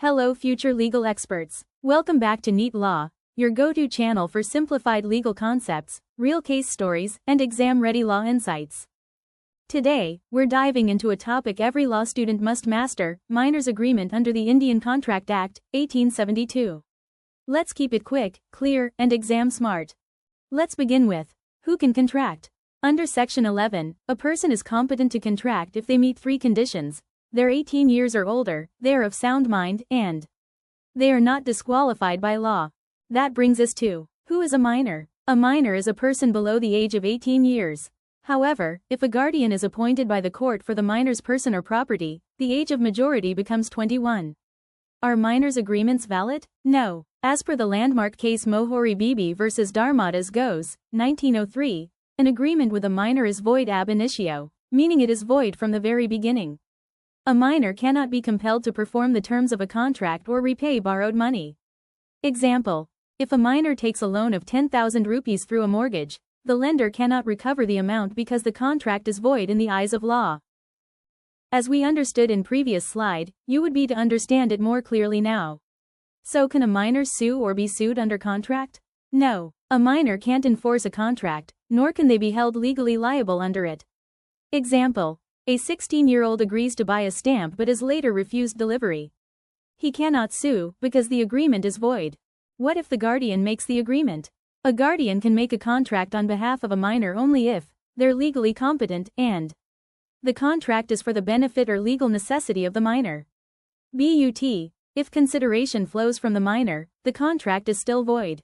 Hello future legal experts. Welcome back to NeatLaw, your go-to channel for simplified legal concepts, real case stories, and exam-ready law insights. Today, we're diving into a topic every law student must master, minors' agreement under the Indian Contract Act, 1872. Let's keep it quick, clear, and exam smart. Let's begin with, who can contract? Under Section 11, a person is competent to contract if they meet three conditions. They're 18 years or older, they are of sound mind, and they are not disqualified by law. That brings us to, who is a minor? A minor is a person below the age of 18 years. However, if a guardian is appointed by the court for the minor's person or property, the age of majority becomes 21. Are minors' agreements valid? No. As per the landmark case Mohori Bibi versus Dharmodas Ghose, 1903, an agreement with a minor is void ab initio, meaning it is void from the very beginning. A minor cannot be compelled to perform the terms of a contract or repay borrowed money. Example: if a minor takes a loan of 10,000 rupees through a mortgage, the lender cannot recover the amount because the contract is void in the eyes of law. As we understood in previous slide, you would be to understand it more clearly now. So can a minor sue or be sued under contract? No. A minor can't enforce a contract, nor can they be held legally liable under it. Example: a 16-year-old agrees to buy a stamp but is later refused delivery. He cannot sue because the agreement is void. What if the guardian makes the agreement? A guardian can make a contract on behalf of a minor only if they're legally competent and the contract is for the benefit or legal necessity of the minor. But if consideration flows from the minor, the contract is still void.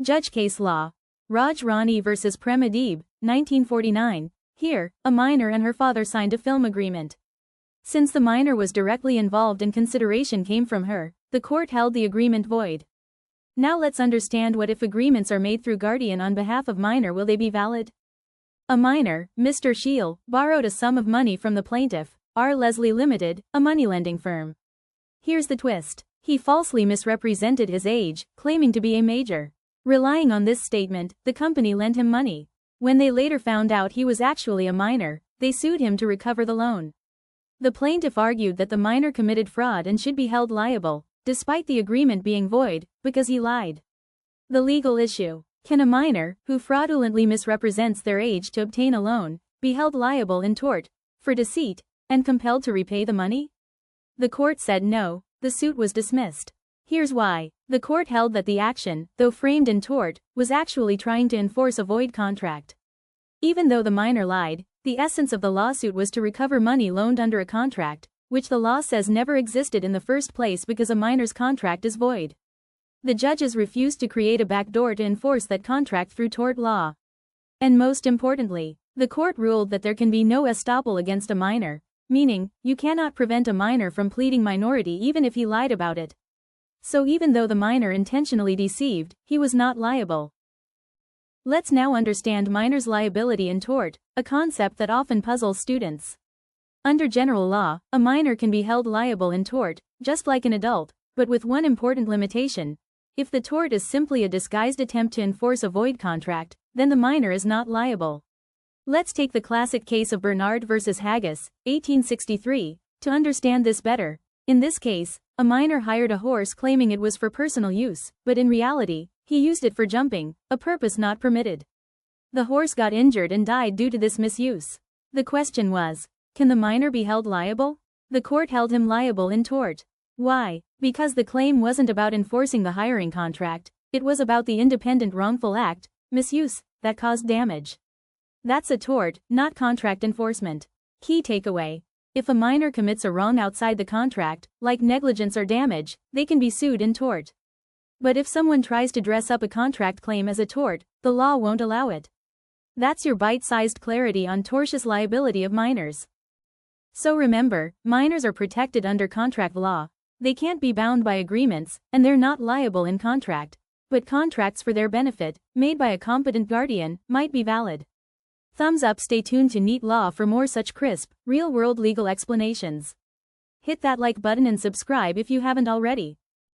Judge case law. Raj Rani vs. Pramadip, 1949. Here, a minor and her father signed a film agreement. Since the minor was directly involved and consideration came from her, the court held the agreement void. Now let's understand what if agreements are made through guardian on behalf of minor, will they be valid? A minor, Mr. Sheil, borrowed a sum of money from the plaintiff, R. Leslie Limited, a moneylending firm. Here's the twist. He falsely misrepresented his age, claiming to be a major. Relying on this statement, the company lent him money. When they later found out he was actually a minor, they sued him to recover the loan. The plaintiff argued that the minor committed fraud and should be held liable, despite the agreement being void, because he lied. The legal issue: can a minor, who fraudulently misrepresents their age to obtain a loan, be held liable in tort, for deceit, and compelled to repay the money? The court said no, the suit was dismissed. Here's why. The court held that the action, though framed in tort, was actually trying to enforce a void contract. Even though the minor lied, the essence of the lawsuit was to recover money loaned under a contract, which the law says never existed in the first place because a minor's contract is void. The judges refused to create a backdoor to enforce that contract through tort law. And most importantly, the court ruled that there can be no estoppel against a minor, meaning, you cannot prevent a minor from pleading minority even if he lied about it. So even though the minor intentionally deceived, he was not liable. Let's now understand minor's liability in tort, a concept that often puzzles students. Under general law, a minor can be held liable in tort, just like an adult, but with one important limitation. If the tort is simply a disguised attempt to enforce a void contract, then the minor is not liable. Let's take the classic case of Bernard vs. Haggis, 1863, to understand this better. In this case, a minor hired a horse claiming it was for personal use, but in reality, he used it for jumping, a purpose not permitted. The horse got injured and died due to this misuse. The question was, can the minor be held liable? The court held him liable in tort. Why? Because the claim wasn't about enforcing the hiring contract, it was about the independent wrongful act, misuse, that caused damage. That's a tort, not contract enforcement. Key takeaway: if a minor commits a wrong outside the contract, like negligence or damage, they can be sued in tort. But if someone tries to dress up a contract claim as a tort, the law won't allow it. That's your bite-sized clarity on tortious liability of minors. So remember, minors are protected under contract law. They can't be bound by agreements, and they're not liable in contract. But contracts for their benefit, made by a competent guardian, might be valid. Thumbs up. Stay tuned to NeatLaw for more such crisp, real-world legal explanations. Hit that like button and subscribe if you haven't already.